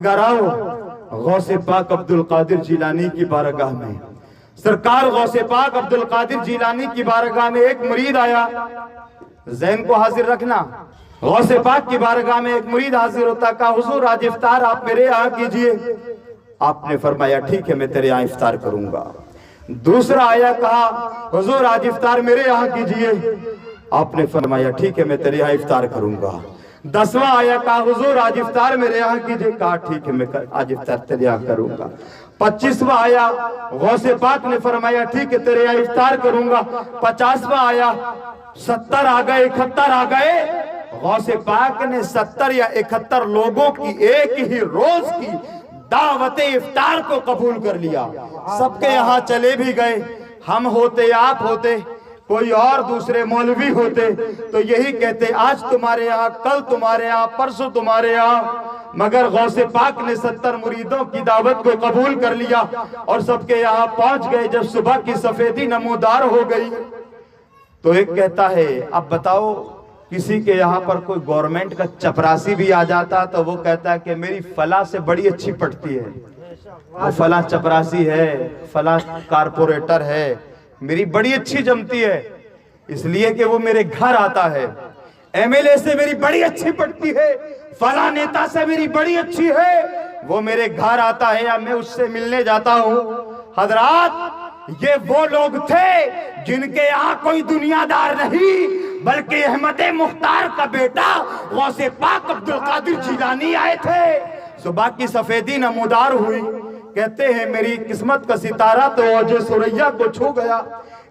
اگر آؤ غوث پاک عبدالقادر جیلانی کی بارگاہ میں، سرکار غوث پاک عبدالقادر جیلانی کی بارگاہ میں ایک مرید آیا، ذہن کو حاضر رکھنا، غوث پاک کی بارگاہ میں ایک مرید حاضر ہوتا، کہا حضور آج افطار آپ میرے یہاں کیجئے۔ آپ نے فرمایا ٹھیک ہے میں تیرے یہاں افطار کروں گا۔ دوسرا آیا، کہا حضور آج افطار میرے یہاں کیجئے۔ آپ نے فرمایا ٹھیک ہے میں تیرے یہاں افطار کروں گا۔ 10واں آیا، کہا حضور آج افطار میرے یہاں کیجئے۔ کہا ٹھیک ہے میں آج افطار تیرے یہاں کروں گا۔ 25واں آیا، غوث پاک نے فرمایا ٹھیک ہے تیرے یہاں افطار کروں گا۔ 50واں آیا، 70 آ گئے، 71 آ گئے، غوث پاک نے 70 یا 71 لوگوں کی ایک ہی روز کی دعوت افطار کو قبول کر لیا۔ سب کے یہاں چلے بھی گئے، ہم ہوتے آپ ہوتے، کوئی اور دوسرے مولوی ہوتے تو یہی کہتے آج تمہارے یہاں، کل تمہارے یہاں، پرسوں تمہارے یہاں، مگر غوث پاک نے 70 مریدوں کی دعوت کو قبول کر لیا اور سب کے یہاں پہنچ گئے۔ جب صبح کی سفیدی نمودار ہو گئی تو ایک کہتا ہے اب بتاؤ کسی کے یہاں پر کوئی گورنمنٹ کا چپراسی بھی آ جاتا تو وہ کہتا ہے کہ میری فلاں سے بڑی اچھی پڑتی ہے، وہ فلاں چپراسی ہے، فلاں کارپوریٹر ہے، میری بڑی اچھی جمتی ہے، اس لیے کہ وہ میرے گھر آتا ہے، ایم ایل اے سے میری بڑی اچھی پڑتی ہے، فلاں نیتا سے میری بڑی اچھی ہے، وہ میرے گھر آتا ہے یا میں اس سے ملنے جاتا ہوں۔ حضرات یہ وہ لوگ تھے جن کے یہاں کوئی دنیا دار نہیں بلکہ احمد مختار کا بیٹا غوث پاک عبدالقادر جیلانی آئے تھے۔ صبح کی سفیدی نمودار ہوئی، کہتے ہیں میری قسمت کا ستارہ تو اوج ثریا کو چھو گیا،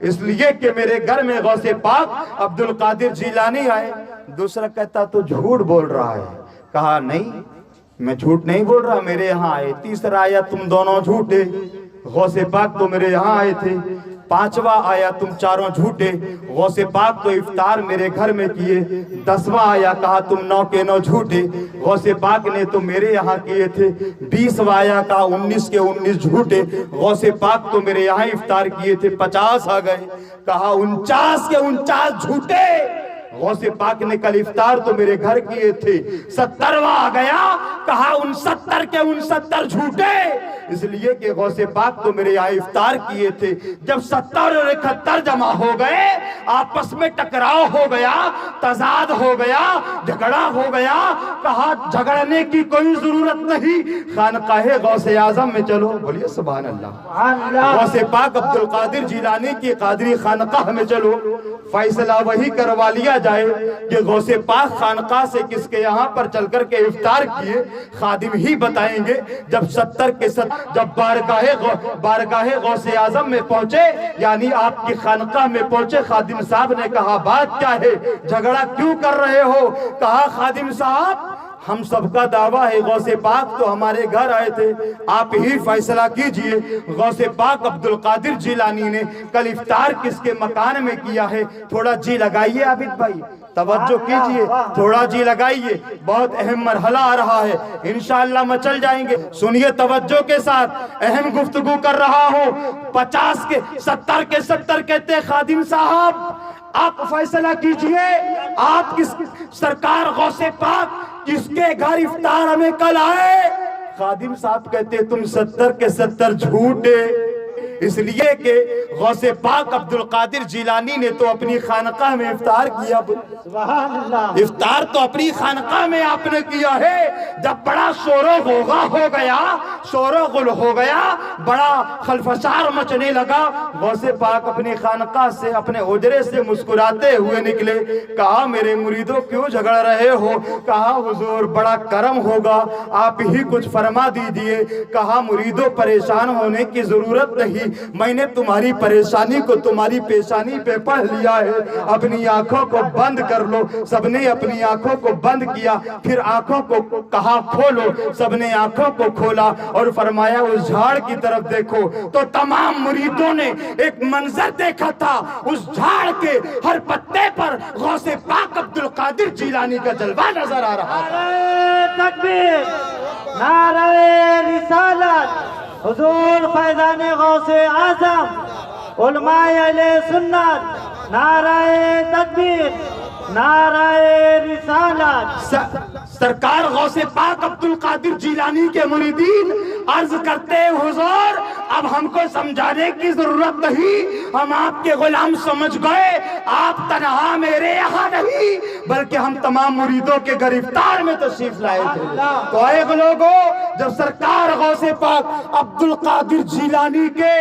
اس لیے کہ میرے گھر میں غوث پاک عبدالقادر جیلانی آئے۔ دوسرا کہتا تو جھوٹ بول رہا ہے، کہا نہیں میں جھوٹ نہیں بول رہا، میرے یہاں آئے۔ تیسرا آیا تم دونوں جھوٹے، غوث پاک تو میرے یہاں آئے تھے۔ 5واں آیا تم چاروں جھوٹے، غوث پاک تو افطار میرے گھر میں کیے۔ 10واں آیا، کہا تم 9 کے 9 جھوٹے، غوث پاک نے تو میرے یہاں کیے تھے۔ 20واں آیا، کہا 19 کے 19 جھوٹے، غوث پاک تو میرے یہاں افطار کیے تھے۔ 50 آ گئے، کہا 49 کے 49 جھوٹے، غوث پاک نے کل افطار تو میرے گھر کیے تھے۔ 70واں آ گیا، کہا 69 کے 69 جھوٹے، اس لیے کہ غوث پاک تو میرے یہاں افطار کیے تھے۔ جب 70 اور 71 جمع ہو گئے، آپس میں ٹکراؤ ہو گیا، تضاد ہو گیا، جھگڑا ہو گیا، کہا جھگڑنے کی کوئی ضرورت نہیں، خانقاہ غوث اعظم میں چلو، بولیے سبحان اللہ، غوث پاک عبدالقادر جیلانی کی قادری خانقاہ میں چلو، فیصلہ وہی کروا لیا جائے کہ غوث پاک خانقاہ سے کس کے یہاں پر چل کر کے افطار کیے، خادم ہی بتائیں گے۔ جب 70 کے 70 جب بارگاہ غوث اعظم میں پہنچے، یعنی آپ کی خانقاہ میں پہنچے، خادم صاحب نے کہا بات کیا ہے، جھگڑا کیوں کر رہے ہو؟ کہا خادم صاحب ہم سب کا دعویٰ ہے غوث پاک تو ہمارے گھر آئے تھے، آپ ہی فیصلہ کیجئے، غوث پاک عبدالقادر جیلانی نے کل افطار کس کے مکان میں کیا ہے؟ تھوڑا جی لگائیے عابد بھائی، توجہ کیجئے، تھوڑا جی لگائیے، بہت اہم مرحلہ آ رہا ہے، انشاءاللہ مچل جائیں گے، سنیے توجہ کے ساتھ، اہم گفتگو کر رہا ہوں۔ 50 کے 70 کے 70 کہتے خادم صاحب آپ فیصلہ کیجئے، آپ کس سرکار غوث پاک کس کے گھر افطار ہمیں کل آئے؟ خادم صاحب کہتے تم 70 کے 70 جھوٹے، اس لیے کہ غوث پاک عبدالقادر جیلانی نے تو اپنی خانقاہ میں افطار کیا، افطار تو اپنی خانقاہ میں آپ نے کیا ہے۔ جب بڑا شور و غوغا ہو گیا، شور و غل ہو گیا، بڑا خلفشار مچنے لگا، غوث پاک اپنی خانقاہ سے اپنے حجرے سے مسکراتے ہوئے نکلے، کہا میرے مریدوں کیوں جھگڑ رہے ہو؟ کہا حضور بڑا کرم ہوگا، آپ ہی کچھ فرما دیجئے۔ کہا مریدوں پریشان ہونے کی ضرورت نہیں، میں نے تمہاری پریشانی کو تمہاری پیشانی پہ پڑھ لیا ہے، اپنی آنکھوں کو بند کر لو۔ سب نے اپنی آنکھوں کو بند کیا، پھر آنکھوں کو کہا کھولو، سب نے آنکھوں کو کھولا اور فرمایا اس جھاڑ کی طرف دیکھو، تو تمام مریدوں نے ایک منظر دیکھا تھا، اس جھاڑ کے ہر پتے پر غوث پاک عبدالقادر جیلانی کا جلوہ نظر آ رہا تھا۔ نعرہ تکبیر، نعرہ رسالت، حضور فیضان غوث اعظم، علماء اہل سنت، نعرہ تکبیر، نعرہ رسالت۔ سرکار غوث پاک عبد القادر جیلانی کے مریدین عرض کرتے ہیں حضور اب ہم کو سمجھانے کی ضرورت نہیں، ہم آپ کے غلام سمجھ گئے، آپ تنہا میرے یہاں نہیں بلکہ ہم تمام مریدوں کے گرفتار میں تشریف لائے تھے۔ تو اے لوگوں، جب سرکار غوث پاک عبد القادر جیلانی کے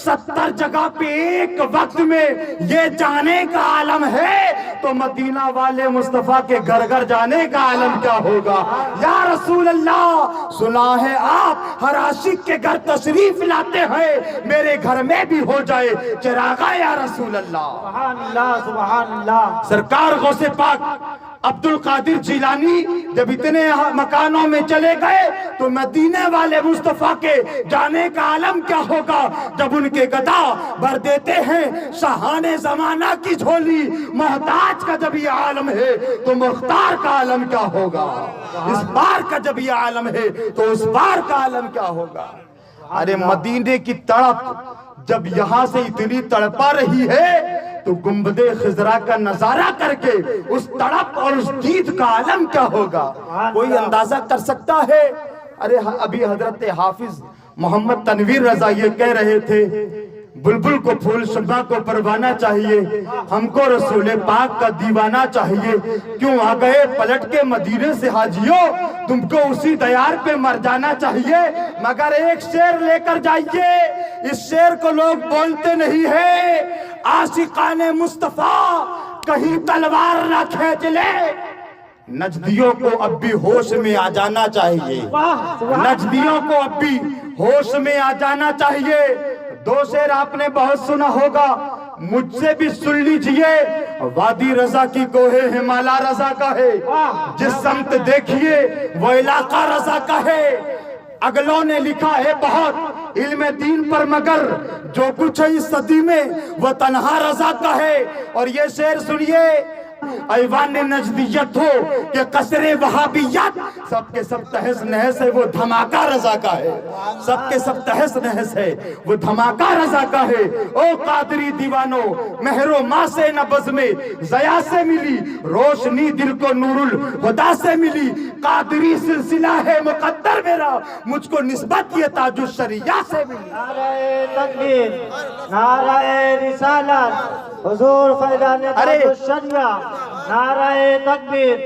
70 جگہ پہ ایک وقت میں یہ جانے کا عالم ہے تو مدینہ والے مصطفیٰ کے گھر گھر جانے کا عالم کیا ہوگا؟ یا رسول اللہ، سنا ہے آپ ہر عاشق کے گھر تشریف لاتے ہیں، میرے گھر میں بھی ہو جائے چراغا یا رسول اللہ۔ سبحان اللہ سبحان اللہ۔ سرکار غوث پاک عبد القادر جیلانی جب اتنے مکانوں میں چلے گئے تو مدینے والے مصطفیٰ کے جانے کا عالم کیا ہوگا؟ جب ان کے گدا بھر دیتے ہیں شاہان زمانہ کی جھولی، محتاج کا جب یہ عالم ہے تو مختار کا عالم کیا ہوگا؟ اس بار کا جب یہ عالم ہے تو اس بار کا عالم کیا ہوگا؟ ارے مدینے کی تڑپ جب یہاں سے اتنی تڑپا رہی ہے تو گنبد خضرا کا نظارہ کر کے اس تڑپ اور اس دید کا عالم کیا ہوگا؟ کوئی اندازہ کر سکتا ہے؟ ارے ابھی حضرت حافظ محمد تنویر رضا یہ کہہ رہے تھے، بلبل کو پھول شبہ کو پروانہ چاہیے، ہم کو رسول پاک کا دیوانہ چاہیے، کیوں آ گئے پلٹ کے مدینے سے حاجیوں، تم کو اسی دیار پہ مر جانا چاہیے، مگر ایک شعر لے کر جائیے، اس شعر کو لوگ بولتے نہیں ہیں، عاشقان مصطفیٰ کہیں تلوار نہ کھینچ لے، نجدیوں کو اب بھی ہوش میں آ جانا چاہیے، نجدیوں کو اب بھی ہوش میں آ جانا چاہیے۔ دو شعر آپ نے بہت سنا ہوگا، مجھ سے بھی سن لیجئے، وادی رضا کی کوہ ہمالا رضا کا ہے، جس سمت دیکھیے وہ علاقہ رضا کا ہے، اگلوں نے لکھا ہے بہت علم دین پر مگر جو کچھ ہے اس صدی میں وہ تنہا رضا کا ہے۔ اور یہ شعر سنیے، ایوان نجدیت ہو کہ قصر وہابیت، سب کے سب تہس نہس ہے وہ دھماکہ رضا کا ہے، سب کے سب تہس نہس ہے وہ دھماکہ رضا کا ہے۔ او قادری دیوانو، مہر و ماں سے نبض میں ضیاء سے ملی، روشنی دل کو نور الہدا سے ملی، قادری سلسلہ ہے مقدر میرا، مجھ کو نسبت یہ تاج الشریعہ سے ملی۔ نعرہ تکبیر، نعرہ رسالت، حضور فیضان تاج الشریعہ، نعرہ تکبیر،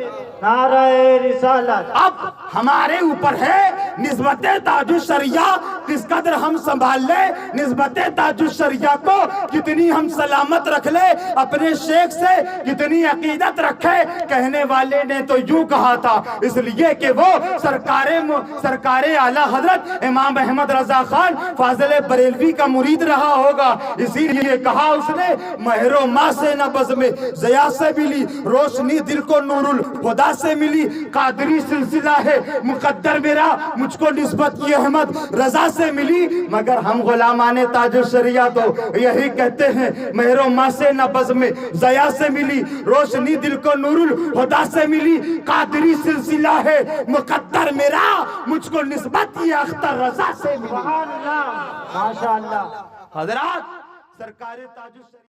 نعرہ رسالت۔ اب ہمارے اوپر ہے نسبت تاج الشریعہ کس قدر ہم سنبھال لیں، نسبت تاج الشریعہ کو کتنی ہم سلامت رکھ لیں، اپنے شیخ سے کتنی عقیدت رکھے۔ کہنے والے نے تو یوں کہا تھا اس لیے کہ وہ سرکار اعلیٰ حضرت امام احمد رضا خان فاضل بریلوی کا مرید رہا ہوگا، اسی لیے کہا اس نے مہر و ماں سے نبض میں ضیاء سے ملی، روشنی دل کو نور الہدا سے ملی، قادری سلسلہ ہے مقدر میرا، مجھ کو نسبت یہ احمد رضا سے ملی۔ مگر ہم غلامان تاج الشریعہ تو یہی کہتے ہیں مہر و ماں سے نبض میں ضیاء سے ملی، روشنی دل کو نور الہدا سے ملی، قادری سلسلہ ہے مقدر میرا، مجھ کو نسبت یہ اختر رضا سے ملی۔ سبحان اللہ، ماشاءاللہ۔ حضرات، سرکار تاج الشریعہ